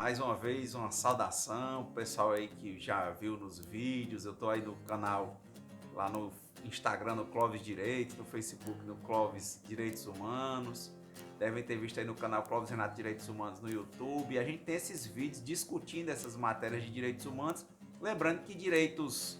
Mais uma vez, uma saudação, o pessoal aí que já viu nos vídeos. Eu tô aí no canal, lá no Instagram, no Clóvis Direitos, no Facebook, no Clóvis Direitos Humanos. Devem ter visto aí no canal Clóvis Renato Direitos Humanos no YouTube. E a gente tem esses vídeos discutindo essas matérias de direitos humanos. Lembrando que direitos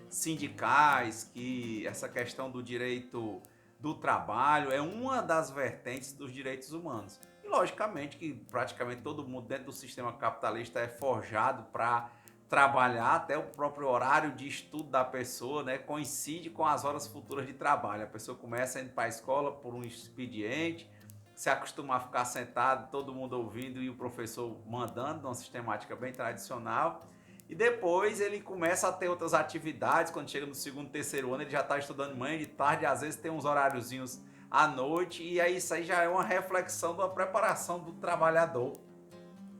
sindicais, que essa questão do direito do trabalho é uma das vertentes dos direitos humanos. E logicamente que praticamente todo mundo dentro do sistema capitalista é forjado para trabalhar, até o próprio horário de estudo da pessoa, né, coincide com as horas futuras de trabalho. A pessoa começa a ir para a escola por um expediente, se acostuma a ficar sentado, todo mundo ouvindo e o professor mandando, uma sistemática bem tradicional. E depois ele começa a ter outras atividades. Quando chega no segundo, terceiro ano, ele já está estudando de manhã, de tarde, às vezes tem uns horáriozinhos à noite. E aí isso aí já é uma reflexão da preparação do trabalhador,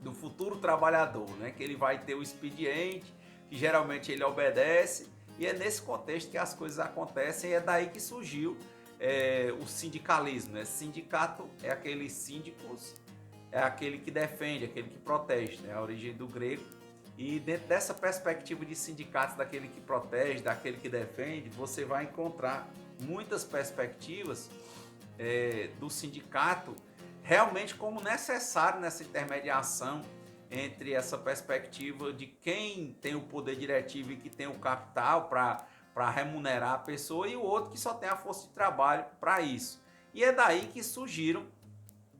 do futuro trabalhador, né? Que ele vai ter o expediente, que geralmente ele obedece. E é nesse contexto que as coisas acontecem. E é daí que surgiu o sindicalismo, né? Sindicato é aquele síndicos, é aquele que defende, aquele que protege, né? A origem do grego. E dentro dessa perspectiva de sindicatos, daquele que protege, daquele que defende, você vai encontrar muitas perspectivas do sindicato realmente como necessário nessa intermediação entre essa perspectiva de quem tem o poder diretivo e que tem o capital para remunerar a pessoa e o outro que só tem a força de trabalho para isso. E é daí que surgiram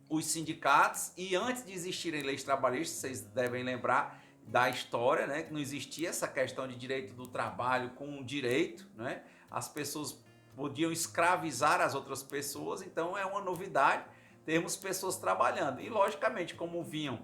os sindicatos. E antes de existirem leis trabalhistas, vocês devem lembrar da história, né, que não existia essa questão de direito do trabalho com direito, né? As pessoas podiam escravizar as outras pessoas, então é uma novidade termos pessoas trabalhando. E logicamente, como vinham,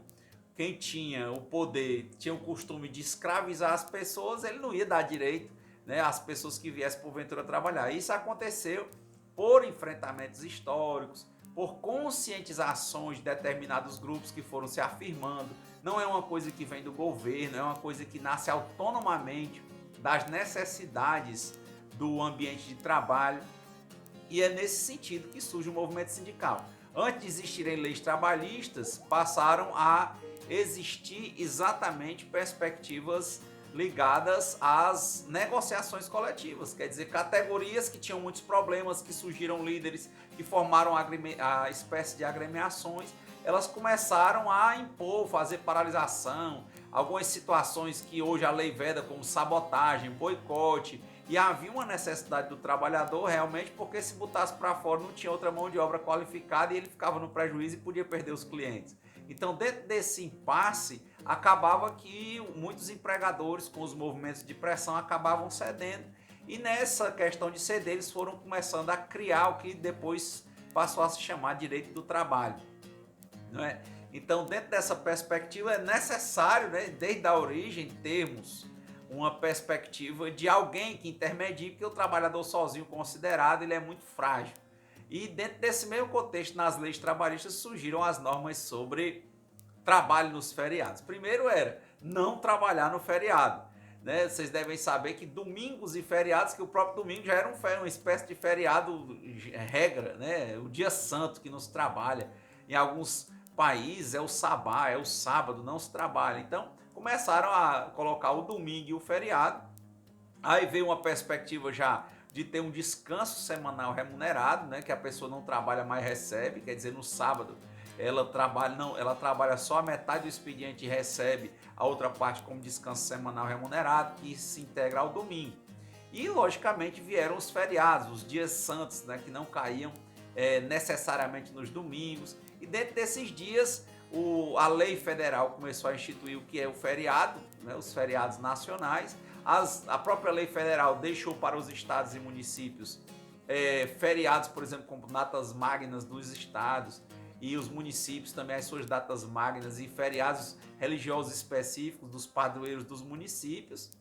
quem tinha o poder tinha o costume de escravizar as pessoas, ele não ia dar direito, né, às pessoas que viessem porventura trabalhar. Isso aconteceu por enfrentamentos históricos, por conscientizações de determinados grupos que foram se afirmando. Não é uma coisa que vem do governo, é uma coisa que nasce autonomamente das necessidades do ambiente de trabalho. E é nesse sentido que surge o movimento sindical. Antes de existirem leis trabalhistas, passaram a existir exatamente perspectivas ligadas às negociações coletivas, quer dizer, categorias que tinham muitos problemas, que surgiram líderes que formaram a espécie de agremiações, elas começaram a impor, fazer paralisação, algumas situações que hoje a lei veda, como sabotagem, boicote, e havia uma necessidade do trabalhador realmente, porque se botasse para fora não tinha outra mão de obra qualificada e ele ficava no prejuízo e podia perder os clientes. Então, dentro desse impasse, acabava que muitos empregadores, com os movimentos de pressão, acabavam cedendo. E nessa questão de ceder, eles foram começando a criar o que depois passou a se chamar direito do trabalho, não é? Então, dentro dessa perspectiva, é necessário, né, desde a origem, termos uma perspectiva de alguém que intermedie, porque o trabalhador sozinho considerado, ele é muito frágil. E dentro desse mesmo contexto, nas leis trabalhistas surgiram as normas sobre trabalho nos feriados. Primeiro era não trabalhar no feriado, né? Vocês devem saber que domingos e feriados, que o próprio domingo já era uma espécie de feriado regra, né? O dia santo que não se trabalha. Em alguns países é o sabá, é o sábado, não se trabalha. Então começaram a colocar o domingo e o feriado. Aí veio uma perspectiva já de ter um descanso semanal remunerado, né, que a pessoa não trabalha mais recebe, quer dizer, no sábado ela trabalha, não, ela trabalha só a metade do expediente e recebe a outra parte como descanso semanal remunerado, que se integra ao domingo. E logicamente vieram os feriados, os dias santos, né, que não caíam necessariamente nos domingos. E dentro desses dias a lei federal começou a instituir o que é o feriado, né, os feriados nacionais. A própria lei federal deixou para os estados e municípios feriados, por exemplo, como datas magnas dos estados, e os municípios também as suas datas magnas e feriados religiosos específicos dos padroeiros dos municípios.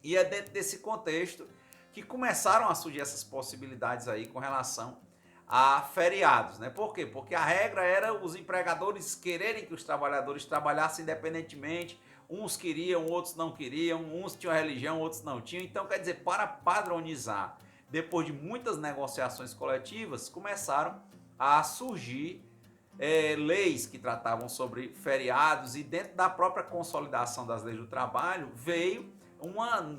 E é dentro desse contexto que começaram a surgir essas possibilidades aí com relação a feriados, né? Por quê? Porque a regra era os empregadores quererem que os trabalhadores trabalhassem independentemente. Uns queriam, outros não queriam, uns tinham religião, outros não tinham. Então, quer dizer, para padronizar, depois de muitas negociações coletivas, começaram a surgir leis que tratavam sobre feriados, e dentro da própria consolidação das leis do trabalho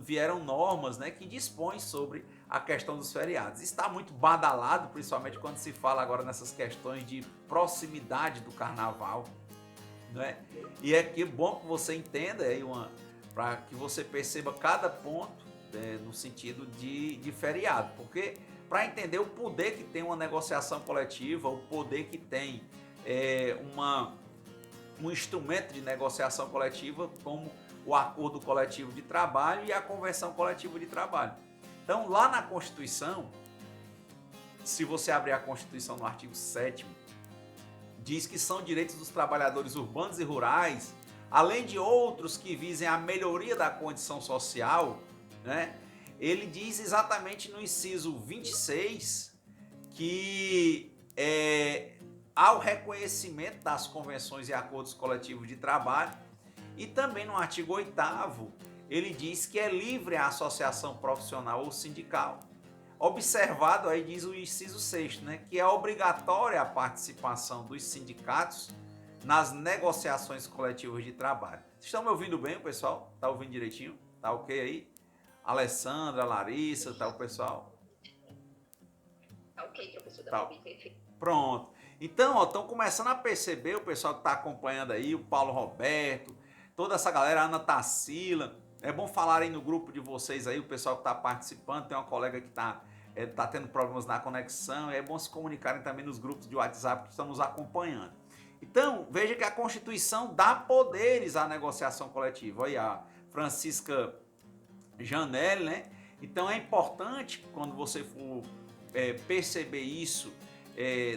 vieram normas, né, que dispõem sobre a questão dos feriados. Está muito badalado, principalmente quando se fala agora nessas questões de proximidade do carnaval, né? E é que bom que você entenda aí para que você perceba cada ponto, no sentido de feriado, porque para entender o poder que tem uma negociação coletiva, o poder que tem um instrumento de negociação coletiva como o acordo coletivo de trabalho e a convenção coletiva de trabalho. Então, lá na Constituição, se você abrir a Constituição no artigo 7º, diz que são direitos dos trabalhadores urbanos e rurais, além de outros que visem a melhoria da condição social, né? Ele diz exatamente no inciso 26 que há o reconhecimento das convenções e acordos coletivos de trabalho, e também no artigo 8º ele diz que é livre a associação profissional ou sindical. Observado aí, diz o inciso 6º, né, que é obrigatória a participação dos sindicatos nas negociações coletivas de trabalho. Vocês estão me ouvindo bem, pessoal? Tá ouvindo direitinho? Tá ok aí? Alessandra, Larissa, tá o pessoal? Tá ok, professor, tá. Pronto. Então, estão começando a perceber, o pessoal que está acompanhando aí, o Paulo Roberto, toda essa galera, a Ana Tarsila. É bom falarem no grupo de vocês aí, o pessoal que está participando. Tem uma colega que está tendo problemas na conexão. É bom se comunicarem também nos grupos de WhatsApp que estão nos acompanhando. Então, veja que a Constituição dá poderes à negociação coletiva. Aí a Francisca Janelli, né? Então é importante, quando você for perceber isso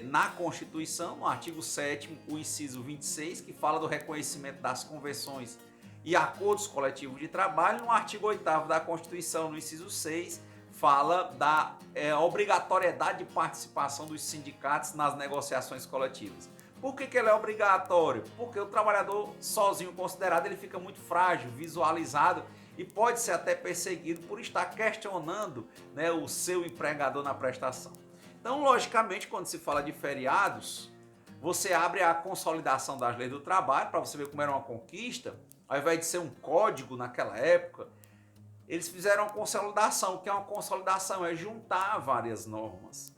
na Constituição, no artigo 7º, o inciso 26, que fala do reconhecimento das convenções e acordos coletivos de trabalho. No artigo 8º da Constituição, no inciso 6, fala da obrigatoriedade de participação dos sindicatos nas negociações coletivas. Por que ele é obrigatório? Porque o trabalhador sozinho considerado, ele fica muito frágil, visualizado, e pode ser até perseguido por estar questionando, né, o seu empregador na prestação. Então, logicamente, quando se fala de feriados, você abre a consolidação das leis do trabalho, para você ver como era uma conquista. Ao invés de ser um código naquela época, eles fizeram uma consolidação. O que é uma consolidação? É juntar várias normas.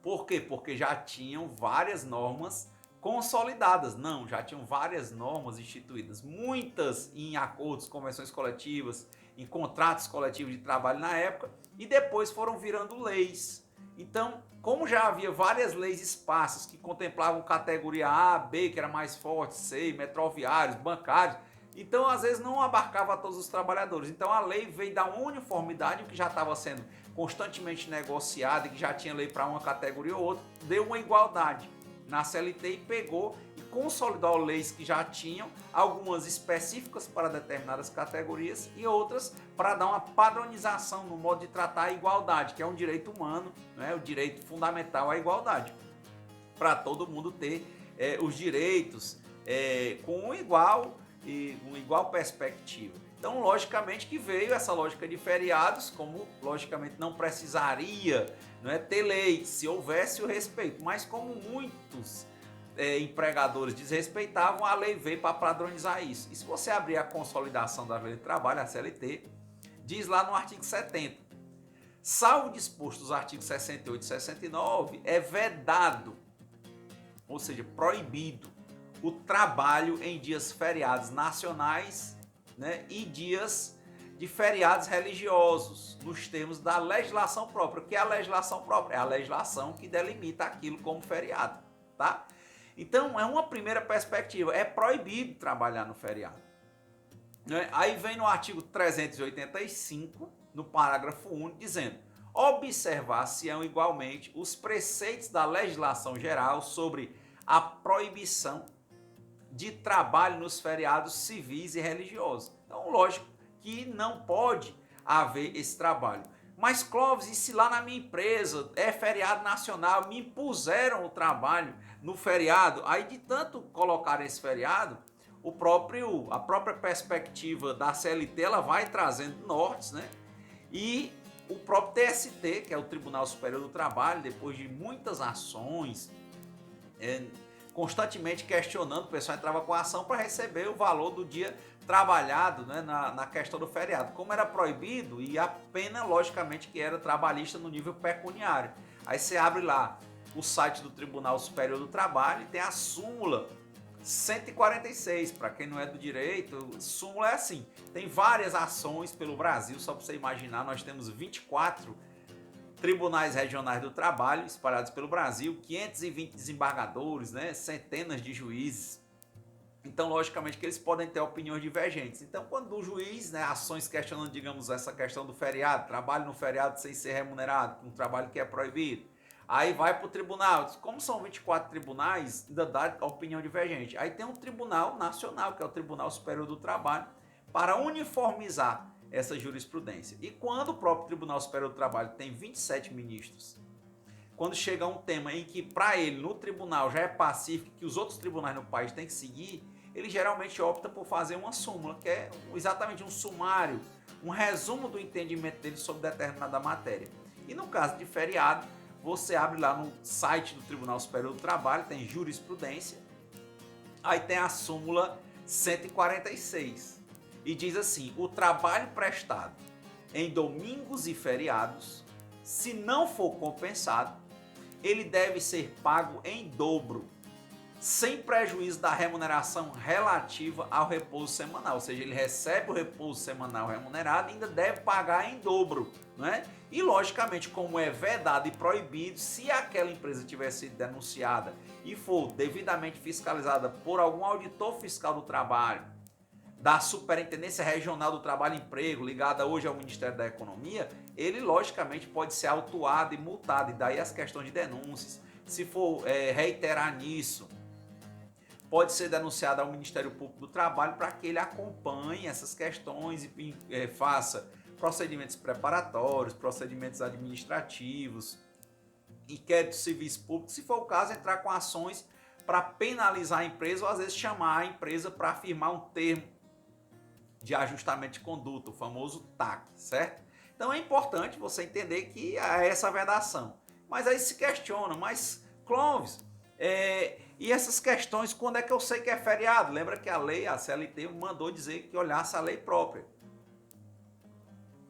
Por quê? Porque já tinham várias normas consolidadas. Não, já tinham várias normas instituídas. Muitas em acordos, convenções coletivas, em contratos coletivos de trabalho na época, e depois foram virando leis. Então, como já havia várias leis esparsas que contemplavam categoria A, B, que era mais forte, C, metroviários, bancários, então às vezes não abarcava todos os trabalhadores. Então a lei veio dar uma uniformidade, o que já estava sendo constantemente negociado e que já tinha lei para uma categoria ou outra, deu uma igualdade na CLT e pegou e consolidou leis que já tinham, algumas específicas para determinadas categorias e outras para dar uma padronização no modo de tratar a igualdade, que é um direito humano, né? O direito fundamental à igualdade, para todo mundo ter os direitos com uma igual perspectiva. Então, logicamente que veio essa lógica de feriados, como logicamente não precisaria, ter lei, se houvesse o respeito, mas como muitos empregadores desrespeitavam, a lei veio para padronizar isso. E se você abrir a consolidação da lei de trabalho, a CLT, diz lá no artigo 70, salvo disposto dos artigos 68 e 69, é vedado, ou seja, proibido, o trabalho em dias feriados nacionais, né, e dias de feriados religiosos, nos termos da legislação própria. O que é a legislação própria? É a legislação que delimita aquilo como feriado, tá? Então, é uma primeira perspectiva, é proibido trabalhar no feriado, né? Aí vem no artigo 385, no parágrafo único, dizendo: observar-se-ão igualmente os preceitos da legislação geral sobre a proibição de trabalho nos feriados civis e religiosos. Então, lógico que não pode haver esse trabalho. Mas, Clóvis, e se lá na minha empresa é feriado nacional, me impuseram o trabalho no feriado, aí de tanto colocar esse feriado, a própria perspectiva da CLT, ela vai trazendo nortes, né? E o próprio TST, que é o Tribunal Superior do Trabalho, depois de muitas ações, constantemente questionando, o pessoal entrava com a ação para receber o valor do dia trabalhado, né, na questão do feriado. Como era proibido, e a pena, logicamente, que era trabalhista no nível pecuniário. Aí você abre lá o site do Tribunal Superior do Trabalho e tem a súmula 146, para quem não é do direito, súmula é assim, tem várias ações pelo Brasil, só para você imaginar, nós temos 24 tribunais regionais do trabalho espalhados pelo Brasil, 520 desembargadores, né, centenas de juízes. Então, logicamente que eles podem ter opiniões divergentes. Então, quando o juiz, né, ações questionando, digamos, essa questão do feriado, trabalho no feriado sem ser remunerado, um trabalho que é proibido, aí vai para o tribunal. Como são 24 tribunais, ainda dá opinião divergente. Aí tem um tribunal nacional, que é o Tribunal Superior do Trabalho, para uniformizar essa jurisprudência. E quando o próprio Tribunal Superior do Trabalho tem 27 ministros, quando chega um tema em que para ele, no tribunal, já é pacífico, que os outros tribunais no país têm que seguir, ele geralmente opta por fazer uma súmula, que é exatamente um sumário, um resumo do entendimento dele sobre determinada matéria. E no caso de feriado, você abre lá no site do Tribunal Superior do Trabalho, tem jurisprudência, aí tem a súmula 146, e diz assim: o trabalho prestado em domingos e feriados, se não for compensado, ele deve ser pago em dobro, sem prejuízo da remuneração relativa ao repouso semanal. Ou seja, ele recebe o repouso semanal remunerado e ainda deve pagar em dobro, não é? E, logicamente, como é vedado e proibido, se aquela empresa tiver sido denunciada e for devidamente fiscalizada por algum auditor fiscal do trabalho, da Superintendência Regional do Trabalho e Emprego, ligada hoje ao Ministério da Economia, ele, logicamente, pode ser autuado e multado. E daí as questões de denúncias. Se for reiterar nisso, pode ser denunciado ao Ministério Público do Trabalho para que ele acompanhe essas questões e faça procedimentos preparatórios, procedimentos administrativos, inquéritos civis públicos, se for o caso, entrar com ações para penalizar a empresa ou às vezes chamar a empresa para firmar um termo de ajustamento de conduta, o famoso TAC, certo? Então é importante você entender que há essa vedação. Mas aí se questiona, mas Clóvis, e essas questões, quando é que eu sei que é feriado? Lembra que a lei, a CLT, mandou dizer que olhasse a lei própria.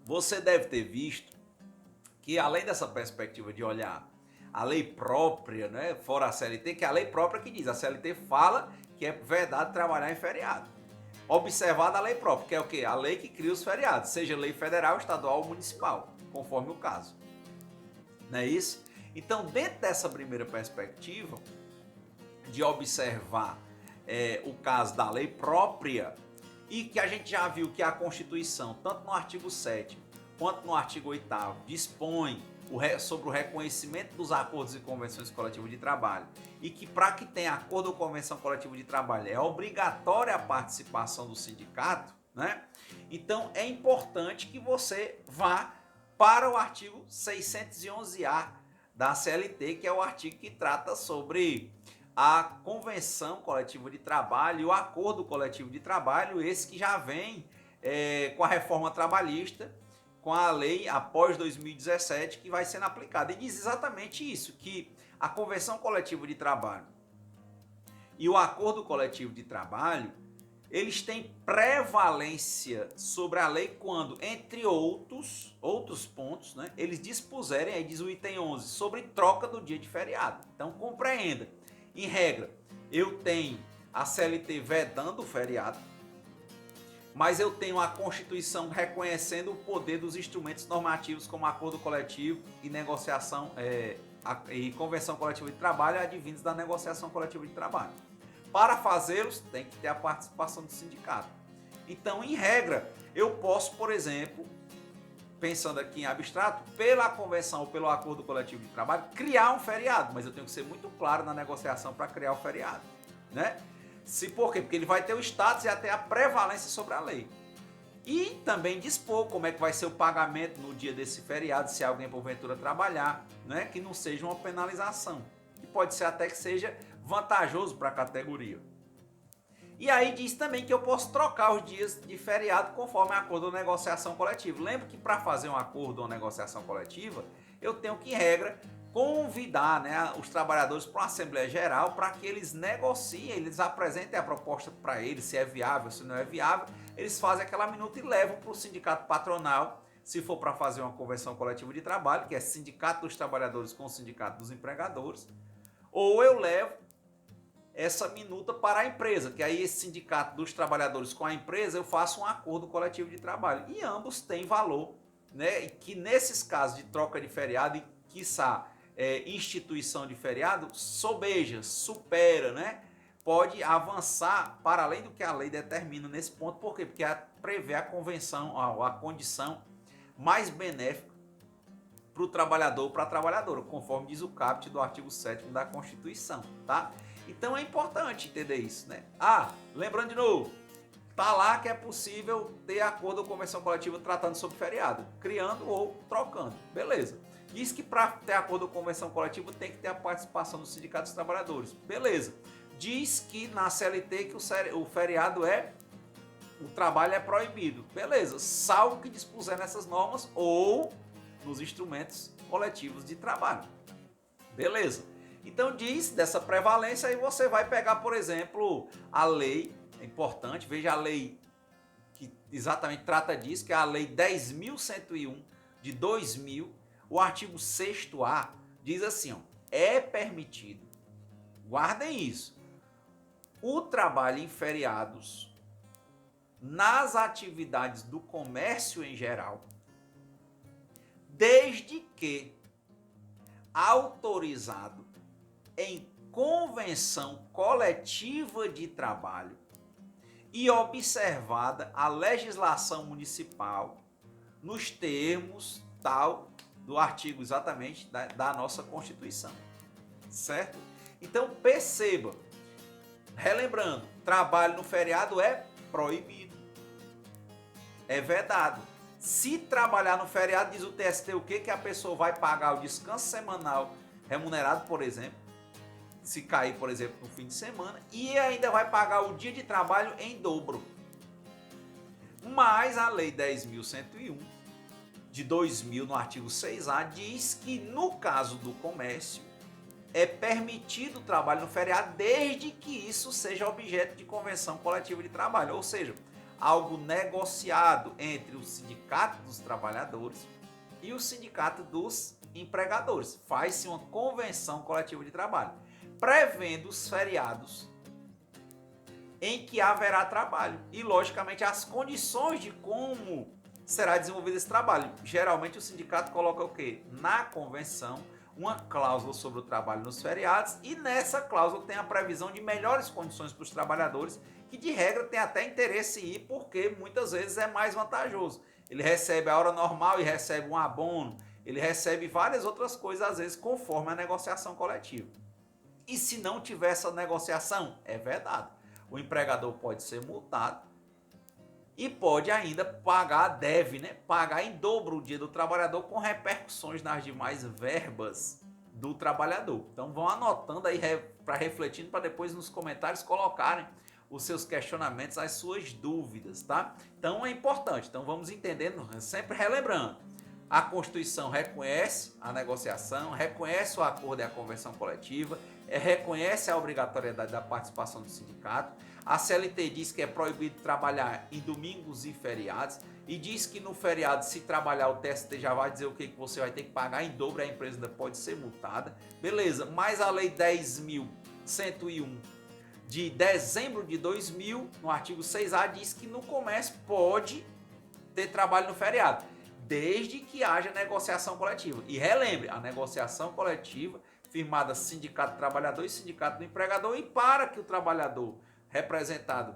Você deve ter visto que, além dessa perspectiva de olhar a lei própria, né, fora a CLT, que é a lei própria que diz, a CLT fala que é vedado trabalhar em feriado. Observada a lei própria, que é o quê? A lei que cria os feriados, seja lei federal, estadual ou municipal, conforme o caso. Não é isso? Então, dentro dessa primeira perspectiva, de observar o caso da lei própria, e que a gente já viu que a Constituição, tanto no artigo 7º quanto no artigo 8º, dispõe sobre o reconhecimento dos acordos e convenções coletivas de trabalho, e que para que tenha acordo ou convenção coletiva de trabalho é obrigatória a participação do sindicato, né? Então é importante que você vá para o artigo 611-A da CLT, que é o artigo que trata sobre a convenção coletiva de trabalho e o acordo coletivo de trabalho, esse que já vem com a reforma trabalhista, com a lei após 2017 que vai sendo aplicada. E diz exatamente isso, que a convenção coletiva de trabalho e o acordo coletivo de trabalho, eles têm prevalência sobre a lei quando, entre outros pontos, né, eles dispuserem, aí diz o item 11, sobre troca do dia de feriado. Então compreenda, em regra, eu tenho a CLT vedando o feriado, mas eu tenho a Constituição reconhecendo o poder dos instrumentos normativos como acordo coletivo e negociação e convenção coletiva de trabalho advindos da negociação coletiva de trabalho. Para fazê-los, tem que ter a participação do sindicato. Então, em regra, eu posso, por exemplo, pensando aqui em abstrato, pela convenção ou pelo acordo coletivo de trabalho, criar um feriado, mas eu tenho que ser muito claro na negociação para criar o feriado, né? Por quê? Porque ele vai ter o status e até a prevalência sobre a lei. E também dispor como é que vai ser o pagamento no dia desse feriado, se alguém porventura trabalhar, né? Que não seja uma penalização. E pode ser até que seja vantajoso para a categoria. E aí diz também que eu posso trocar os dias de feriado conforme acordo ou negociação coletiva. Lembra que para fazer um acordo ou negociação coletiva, eu tenho que, em regra, convidar, né, os trabalhadores para uma Assembleia Geral para que eles negociem, eles apresentem a proposta para eles, se é viável, se não é viável, eles fazem aquela minuta e levam para o sindicato patronal, se for para fazer uma convenção coletiva de trabalho, que é sindicato dos trabalhadores com o sindicato dos empregadores, ou eu levo essa minuta para a empresa, que aí esse sindicato dos trabalhadores com a empresa eu faço um acordo coletivo de trabalho, e ambos têm valor, né, e que nesses casos de troca de feriado e quiçá instituição de feriado, sobeja, supera, né? Pode avançar para além do que a lei determina nesse ponto. Por quê? Porque prevê a convenção, a condição mais benéfica para o trabalhador ou para a trabalhadora, conforme diz o caput do artigo 7º da Constituição, tá? Então é importante entender isso, né? Lembrando de novo, tá lá que é possível ter acordo ou convenção coletiva tratando sobre feriado, criando ou trocando, beleza. Diz que para ter acordo ou convenção coletiva tem que ter a participação do sindicato dos trabalhadores. Beleza. Diz que na CLT que o feriado o trabalho é proibido. Beleza. Salvo que dispuser nessas normas ou nos instrumentos coletivos de trabalho. Beleza. Então diz dessa prevalência aí você vai pegar, por exemplo, a lei, é importante, veja a lei que exatamente trata disso, que é a lei 10.101 de 2000. O artigo 6º diz assim, é permitido, guardem isso, o trabalho em feriados nas atividades do comércio em geral, desde que autorizado em convenção coletiva de trabalho e observada a legislação municipal nos termos tal do artigo exatamente da nossa Constituição, certo? Então perceba, relembrando, trabalho no feriado é proibido, é vedado. Se trabalhar no feriado, diz o TST o quê? Que a pessoa vai pagar o descanso semanal remunerado, por exemplo, se cair, por exemplo, no fim de semana, e ainda vai pagar o dia de trabalho em dobro. Mas a lei 10.101 de 2000, no artigo 6A, diz que no caso do comércio é permitido o trabalho no feriado desde que isso seja objeto de convenção coletiva de trabalho, ou seja, algo negociado entre o sindicato dos trabalhadores e o sindicato dos empregadores. Faz-se uma convenção coletiva de trabalho, prevendo os feriados em que haverá trabalho e, logicamente, as condições de como será desenvolvido esse trabalho. Geralmente o sindicato coloca o quê? Na convenção, uma cláusula sobre o trabalho nos feriados, e nessa cláusula tem a previsão de melhores condições para os trabalhadores, que de regra tem até interesse em ir, porque muitas vezes é mais vantajoso. Ele recebe a hora normal e recebe um abono, ele recebe várias outras coisas, às vezes, conforme a negociação coletiva. E se não tiver essa negociação, é vedado. O empregador pode ser multado e pode ainda deve pagar em dobro o dia do trabalhador, com repercussões nas demais verbas do trabalhador. Então vão anotando aí para refletindo, para depois nos comentários colocarem os seus questionamentos, as suas dúvidas, tá? Então é importante. Então vamos entendendo, sempre relembrando. A Constituição reconhece a negociação, reconhece o acordo e a convenção coletiva, reconhece a obrigatoriedade da participação do sindicato. A CLT diz que é proibido trabalhar em domingos e feriados, e diz que no feriado, se trabalhar, o TST já vai dizer o que você vai ter que pagar em dobro, a empresa ainda pode ser multada. Beleza, mas a lei 10.101 de dezembro de 2000, no artigo 6A, diz que no comércio pode ter trabalho no feriado, desde que haja negociação coletiva. E relembre, a negociação coletiva firmada sindicato do trabalhador e sindicato do empregador, e para que o trabalhador representado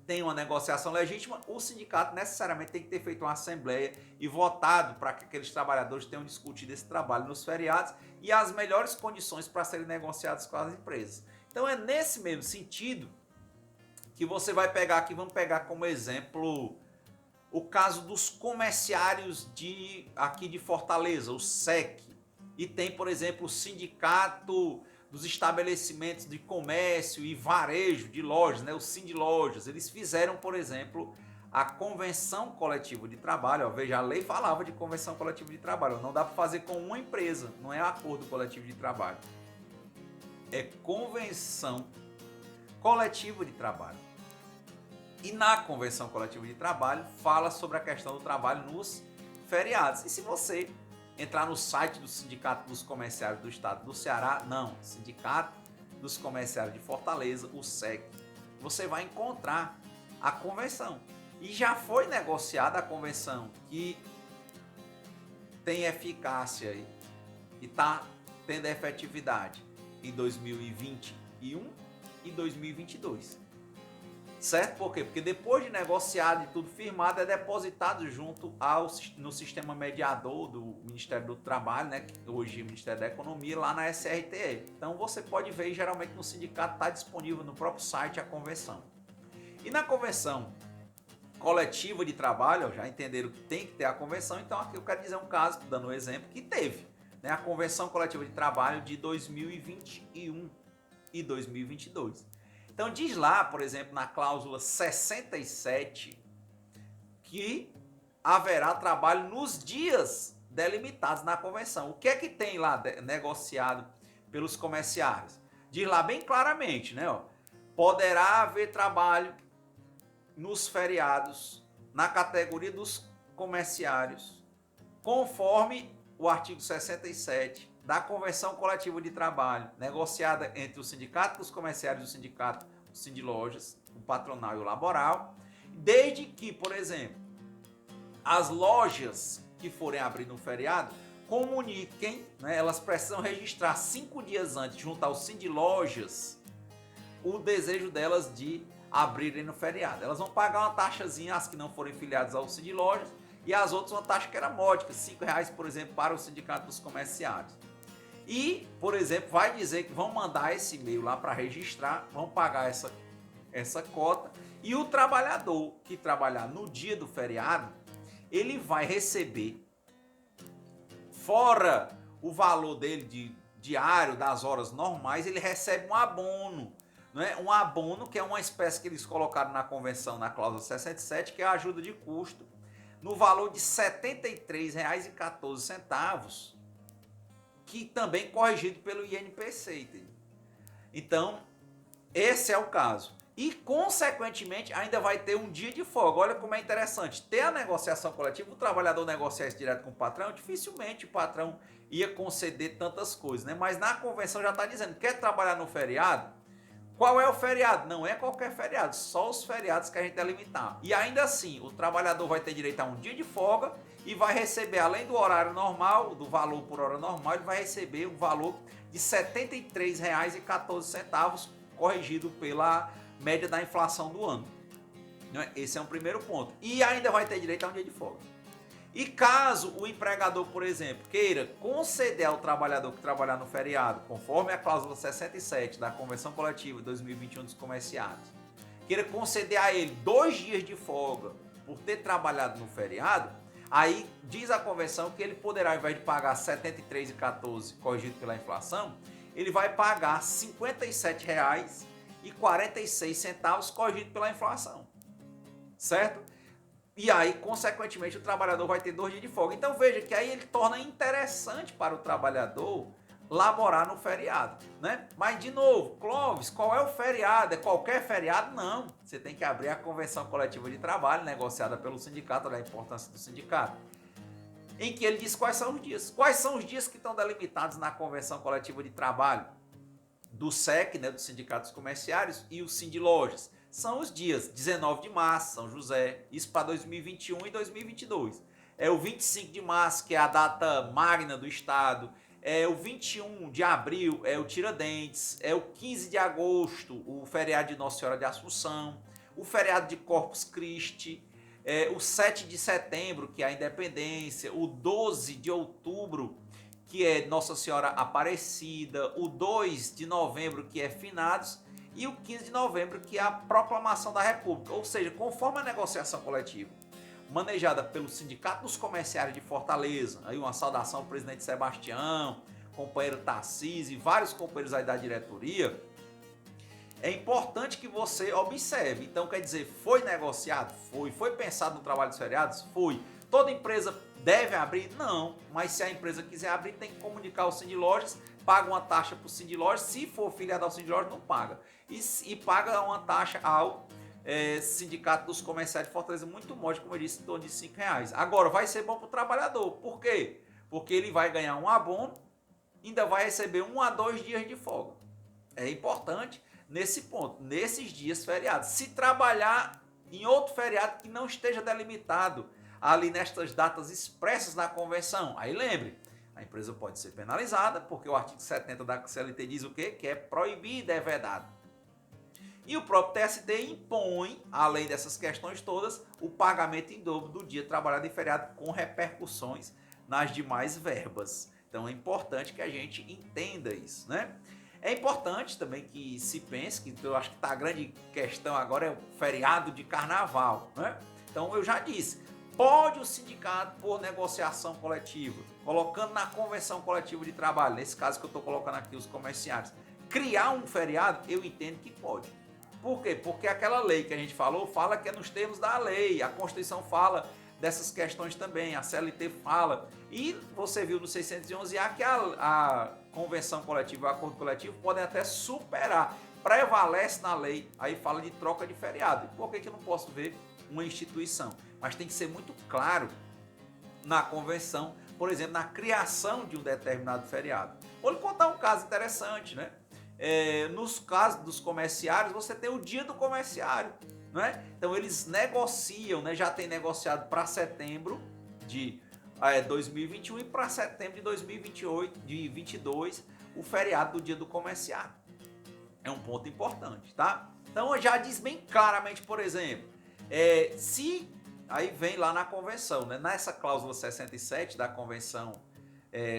tenha uma negociação legítima, o sindicato necessariamente tem que ter feito uma assembleia e votado para que aqueles trabalhadores tenham discutido esse trabalho nos feriados e as melhores condições para serem negociados com as empresas. Então é nesse mesmo sentido que você vai pegar aqui, vamos pegar como exemplo o caso dos comerciários aqui de Fortaleza, o SEC, e tem, por exemplo, o sindicato dos estabelecimentos de comércio e varejo de lojas, né, o Sindlojas. Eles fizeram, por exemplo, a convenção coletiva de trabalho, ó, veja, a lei falava de convenção coletiva de trabalho, não dá para fazer com uma empresa, não é acordo coletivo de trabalho, é convenção coletiva de trabalho. E na convenção coletiva de trabalho fala sobre a questão do trabalho nos feriados. E se você entrar no site do Sindicato dos Comerciários do Estado do Ceará, não, Sindicato dos Comerciários de Fortaleza, o SEC, você vai encontrar a convenção. E já foi negociada a convenção que tem eficácia e está tendo efetividade em 2021 e 2022. Certo? Por quê? Porque depois de negociado e tudo firmado, é depositado junto no sistema mediador do Ministério do Trabalho, né? Hoje o Ministério da Economia, lá na SRTE. Então você pode ver, e geralmente no sindicato está disponível no próprio site a convenção. E na convenção coletiva de trabalho, já entenderam que tem que ter a convenção, então aqui eu quero dizer um caso, dando um exemplo, que teve, né? A convenção coletiva de trabalho de 2021 e 2022. Então diz lá, por exemplo, na cláusula 67, que haverá trabalho nos dias delimitados na convenção. O que é que tem lá negociado pelos comerciários? Diz lá bem claramente, né? Ó, poderá haver trabalho nos feriados na categoria dos comerciários, conforme o artigo 67 da Convenção Coletiva de Trabalho, negociada entre o Sindicato dos Comerciários e o Sindicato dos Sindilojas, o patronal e o laboral, desde que, por exemplo, as lojas que forem abrir no feriado comuniquem, né, elas precisam registrar 5 dias antes, junto ao Sindilojas, o desejo delas de abrirem no feriado. Elas vão pagar uma taxazinha, as que não forem filiadas ao Sindilojas, e as outras uma taxa que era módica, R$5, por exemplo, para o Sindicato dos Comerciários. E, por exemplo, vai dizer que vão mandar esse e-mail lá para registrar, vão pagar essa cota, e o trabalhador que trabalhar no dia do feriado, ele vai receber, fora o valor dele de diário, das horas normais, ele recebe um abono. Né? Um abono que é uma espécie que eles colocaram na convenção, na cláusula 67, que é a ajuda de custo, no valor de R$ 73,14, que também corrigido pelo INPC. Entendeu? Então, esse é o caso. E, consequentemente, ainda vai ter um dia de folga. Olha como é interessante. Ter a negociação coletiva, o trabalhador negociar isso direto com o patrão, dificilmente o patrão ia conceder tantas coisas. Né? Mas na convenção já está dizendo, quer trabalhar no feriado? Qual é o feriado? Não é qualquer feriado, só os feriados que a gente delimitar. E ainda assim, o trabalhador vai ter direito a um dia de folga e vai receber, além do horário normal, do valor por hora normal, ele vai receber um valor de R$ 73,14, corrigido pela média da inflação do ano. Esse é um primeiro ponto. E ainda vai ter direito a um dia de folga. E caso o empregador, por exemplo, queira conceder ao trabalhador que trabalhar no feriado, conforme a cláusula 67 da Convenção Coletiva 2021 dos Comerciários, queira conceder a ele 2 dias de folga por ter trabalhado no feriado, aí diz a convenção que ele poderá, ao invés de pagar R$ 73,14 corrigido pela inflação, ele vai pagar R$ 57,46 corrigido pela inflação. Certo? E aí, consequentemente, o trabalhador vai ter 2 dias de folga. Então veja que aí ele torna interessante para o trabalhador laborar no feriado, né? Mas, de novo, Clóvis, qual é o feriado? É qualquer feriado? Não. Você tem que abrir a convenção coletiva de trabalho, negociada pelo sindicato, da importância do sindicato, em que ele diz quais são os dias. Quais são os dias que estão delimitados na convenção coletiva de trabalho do SEC, né, dos sindicatos comerciários, e o Sindilojas? São os dias 19 de março, São José, isso para 2021 e 2022. É o 25 de março, que é a data magna do Estado. É o 21 de abril, é o Tiradentes. É o 15 de agosto, o feriado de Nossa Senhora de Assunção. O feriado de Corpus Christi. O 7 de setembro, que é a Independência. O 12 de outubro, que é Nossa Senhora Aparecida. O 2 de novembro, que é Finados. E o 15 de novembro, que é a Proclamação da República. Ou seja, conforme a negociação coletiva manejada pelo Sindicato dos Comerciários de Fortaleza, aí uma saudação ao presidente Sebastião, companheiro Tarcísio e vários companheiros aí da diretoria, é importante que você observe. Então, quer dizer, foi negociado? Foi. Foi pensado no trabalho dos feriados? Foi. Toda empresa deve abrir? Não. Mas se a empresa quiser abrir, tem que comunicar ao Sindlojas, paga uma taxa para o Sindlojas. Se for filiado ao Sindlojas, não paga. E paga uma taxa ao Sindicato dos Comerciários de Fortaleza, muito módico, como eu disse, em torno de R$5. Agora, vai ser bom para o trabalhador. Por quê? Porque ele vai ganhar um abono, ainda vai receber 1 a 2 dias de folga. É importante nesse ponto, nesses dias feriados. Se trabalhar em outro feriado que não esteja delimitado ali nestas datas expressas na convenção, aí lembre, a empresa pode ser penalizada, porque o artigo 70 da CLT diz o quê? Que é proibido, é vedado. E o próprio TST impõe, além dessas questões todas, o pagamento em dobro do dia trabalhado em feriado, com repercussões nas demais verbas. Então é importante que a gente entenda isso, né? É importante também que se pense, que eu acho que tá a grande questão agora é o feriado de carnaval, né? Então eu já disse, pode o sindicato, por negociação coletiva, colocando na convenção coletiva de trabalho, nesse caso que eu estou colocando aqui os comerciários, criar um feriado, eu entendo que pode. Por quê? Porque aquela lei que a gente falou, fala que é nos termos da lei, a Constituição fala dessas questões também, a CLT fala, e você viu no 611A que a convenção coletiva e o acordo coletivo podem até superar, prevalece na lei, aí fala de troca de feriado. Por que eu não posso ver uma instituição? Mas tem que ser muito claro na convenção, por exemplo, na criação de um determinado feriado. Vou lhe contar um caso interessante, né? Nos casos dos comerciários, você tem o dia do comerciário, né? Então eles negociam, né? Já tem negociado para setembro de 2021 e para setembro de 2028, de 22, o feriado do dia do comerciário. É um ponto importante, tá? Então já diz bem claramente, por exemplo, se aí vem lá na convenção, né? Nessa cláusula 67 da convenção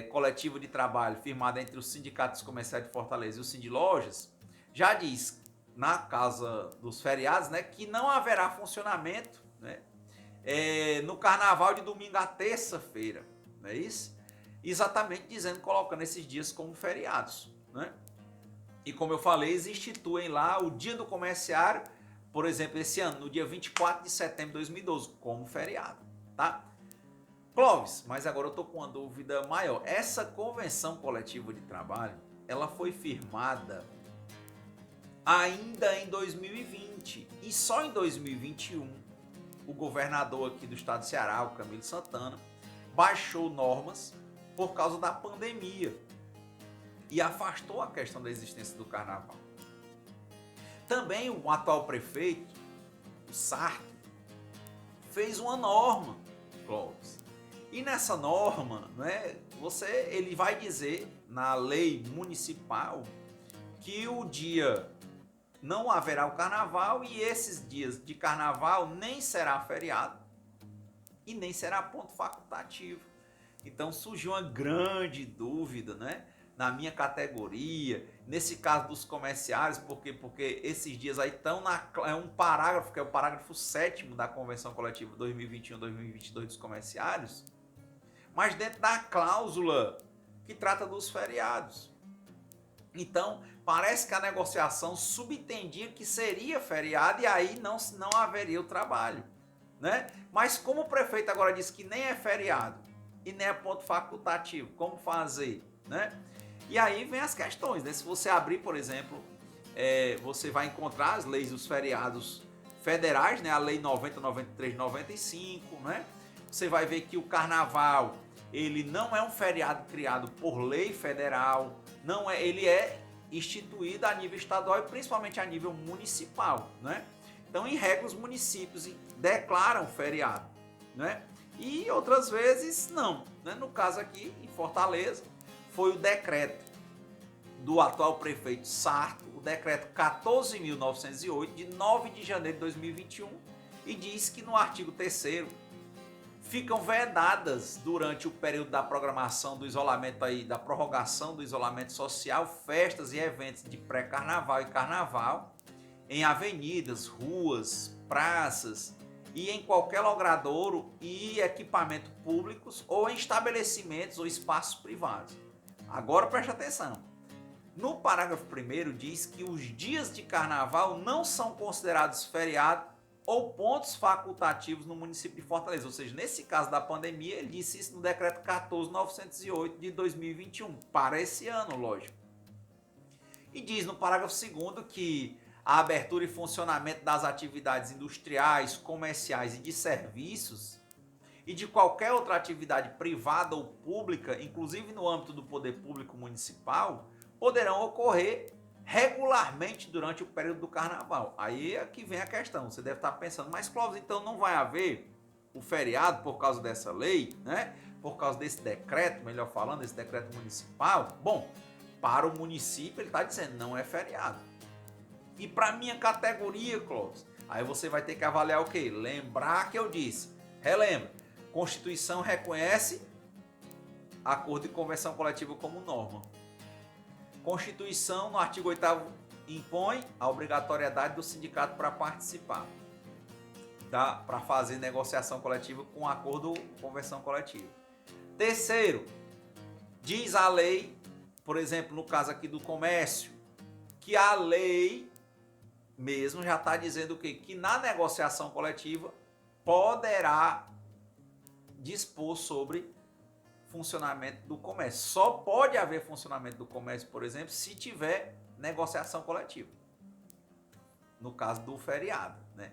coletiva de trabalho firmada entre os sindicatos comerciais de Fortaleza e o Sindlojas, já diz na casa dos feriados, né, que não haverá funcionamento, né, no carnaval de domingo a terça-feira, não é isso? Exatamente dizendo, colocando esses dias como feriados, né? E como eu falei, eles instituem lá o dia do comerciário, por exemplo, esse ano, no dia 24 de setembro de 2012, como feriado, tá? Clóvis, mas agora eu estou com uma dúvida maior. Essa convenção coletiva de trabalho, ela foi firmada ainda em 2020 e só em 2021 o governador aqui do estado do Ceará, o Camilo Santana, baixou normas por causa da pandemia e afastou a questão da existência do carnaval. Também o atual prefeito, o Sarto, fez uma norma, Clóvis. E nessa norma, né, ele vai dizer na lei municipal que o dia não haverá o carnaval e esses dias de carnaval nem será feriado e nem será ponto facultativo. Então surgiu uma grande dúvida, né, na minha categoria, nesse caso dos comerciários, porque esses dias aí estão é um parágrafo, que é o parágrafo 7º da Convenção Coletiva 2021-2022 dos comerciários, mas dentro da cláusula que trata dos feriados. Então, parece que a negociação subentendia que seria feriado e aí não haveria o trabalho, né? Mas como o prefeito agora disse que nem é feriado e nem é ponto facultativo, como fazer, né? E aí vem as questões, né? Se você abrir, por exemplo, você vai encontrar as leis dos feriados federais, né? A lei 90, 93, 95, né? Você vai ver que o carnaval, ele não é um feriado criado por lei federal, ele é instituído a nível estadual e principalmente a nível municipal, né? Então, em regra, os municípios declaram feriado, né? E outras vezes não, né? No caso aqui, em Fortaleza, foi o decreto do atual prefeito Sarto, o decreto 14.908, de 9 de janeiro de 2021, e diz que no artigo 3º ficam vedadas durante o período da programação do isolamento aí, da prorrogação do isolamento social, festas e eventos de pré-carnaval e carnaval em avenidas, ruas, praças e em qualquer logradouro e equipamento públicos ou em estabelecimentos ou espaços privados. Agora preste atenção. No parágrafo 1º diz que os dias de carnaval não são considerados feriado ou pontos facultativos no município de Fortaleza. Ou seja, nesse caso da pandemia, ele disse isso no decreto 14.908 de 2021, para esse ano, lógico. E diz no parágrafo 2º que a abertura e funcionamento das atividades industriais, comerciais e de serviços e de qualquer outra atividade privada ou pública, inclusive no âmbito do poder público municipal, poderão ocorrer regularmente durante o período do carnaval. Aí é que vem a questão, você deve estar pensando, mas Clóvis, então não vai haver o feriado por causa dessa lei, né? Por causa desse decreto, melhor falando, esse decreto municipal? Bom, para o município ele está dizendo, não é feriado. E para minha categoria, Clóvis, aí você vai ter que avaliar o quê? Lembrar que eu disse, relembra, Constituição reconhece acordo e convenção coletiva como norma. Constituição, no artigo 8º, impõe a obrigatoriedade do sindicato para participar, tá? Para fazer negociação coletiva com acordo ou convenção coletiva. Terceiro, diz a lei, por exemplo, no caso aqui do comércio, que a lei mesmo já está dizendo o quê? Que na negociação coletiva poderá dispor sobre funcionamento do comércio. Só pode haver funcionamento do comércio, por exemplo, se tiver negociação coletiva. No caso do feriado, né?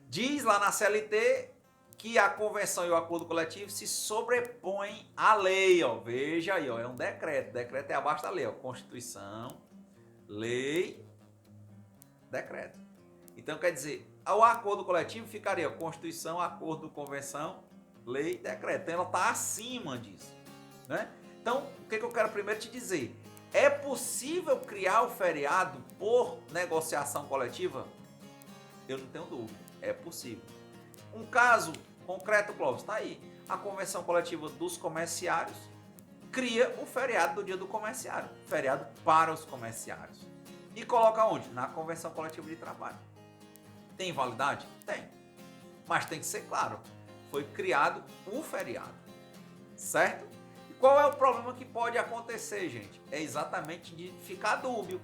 Diz lá na CLT que a convenção e o acordo coletivo se sobrepõem à lei, ó. Veja aí, ó, é um decreto. O decreto é abaixo da lei, ó. Constituição, lei, decreto. Então quer dizer, o acordo coletivo ficaria Constituição, acordo, convenção, lei, decreto. Então ela está acima disso, né? Então, o que eu quero primeiro te dizer? É possível criar o feriado por negociação coletiva? Eu não tenho dúvida, é possível. Um caso concreto, Clóvis, está aí. A convenção coletiva dos comerciários cria o feriado do dia do comerciário, feriado para os comerciários. E coloca onde? Na convenção coletiva de trabalho. Tem validade? Tem. Mas tem que ser claro, foi criado o feriado, certo? E qual é o problema que pode acontecer, gente? É exatamente de ficar dúbio,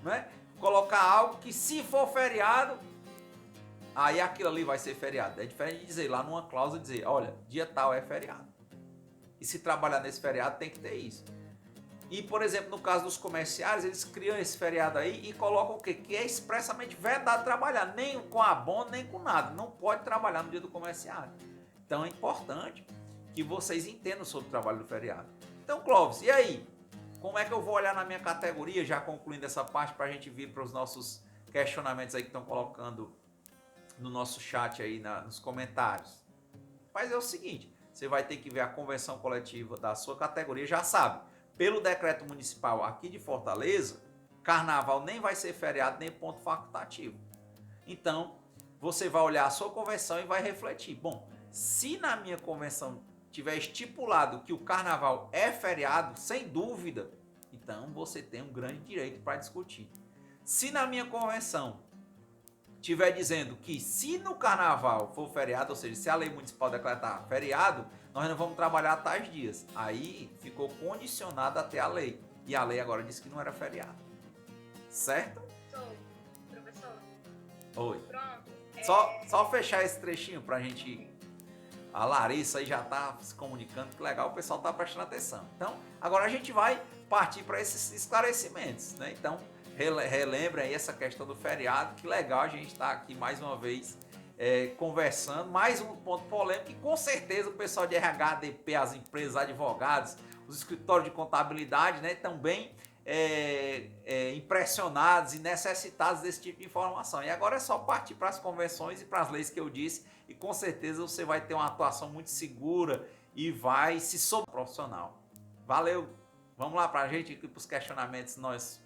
né? Colocar algo que, se for feriado, aí aquilo ali vai ser feriado. É diferente de dizer lá numa cláusula, dizer, olha, dia tal é feriado. E se trabalhar nesse feriado tem que ter isso. E, por exemplo, no caso dos comerciários, eles criam esse feriado aí e colocam o quê? Que é expressamente vedado trabalhar, nem com abono, nem com nada. Não pode trabalhar no dia do comerciário. Então é importante que vocês entendam sobre o trabalho do feriado. Então, Clóvis, e aí? Como é que eu vou olhar na minha categoria, já concluindo essa parte, para a gente vir para os nossos questionamentos aí que estão colocando no nosso chat aí, nos comentários? Mas é o seguinte, você vai ter que ver a convenção coletiva da sua categoria, já sabe. Pelo decreto municipal aqui de Fortaleza, carnaval nem vai ser feriado, nem ponto facultativo. Então, você vai olhar a sua convenção e vai refletir. Bom, se na minha convenção tiver estipulado que o carnaval é feriado, sem dúvida, então você tem um grande direito para discutir. Se na minha convenção tiver dizendo que se no carnaval for feriado, ou seja, se a lei municipal decretar feriado, nós não vamos trabalhar tais dias. Aí ficou condicionado até a lei. E a lei agora disse que não era feriado. Certo? Professor. Oi. Pronto. Só fechar esse trechinho pra gente... A Larissa aí já tá se comunicando, que legal, o pessoal tá prestando atenção. Então, agora a gente vai partir para esses esclarecimentos, né? Então, relembrem aí essa questão do feriado, que legal a gente estar aqui mais uma vez conversando, mais um ponto polêmico, e com certeza o pessoal de RH, ADP, as empresas, advogados, os escritórios de contabilidade, né, também impressionados e necessitados desse tipo de informação. E agora é só partir para as convenções e para as leis que eu disse, e com certeza você vai ter uma atuação muito segura e vai se sobreprofissional. Valeu! Vamos lá para a gente, aqui para os questionamentos, nós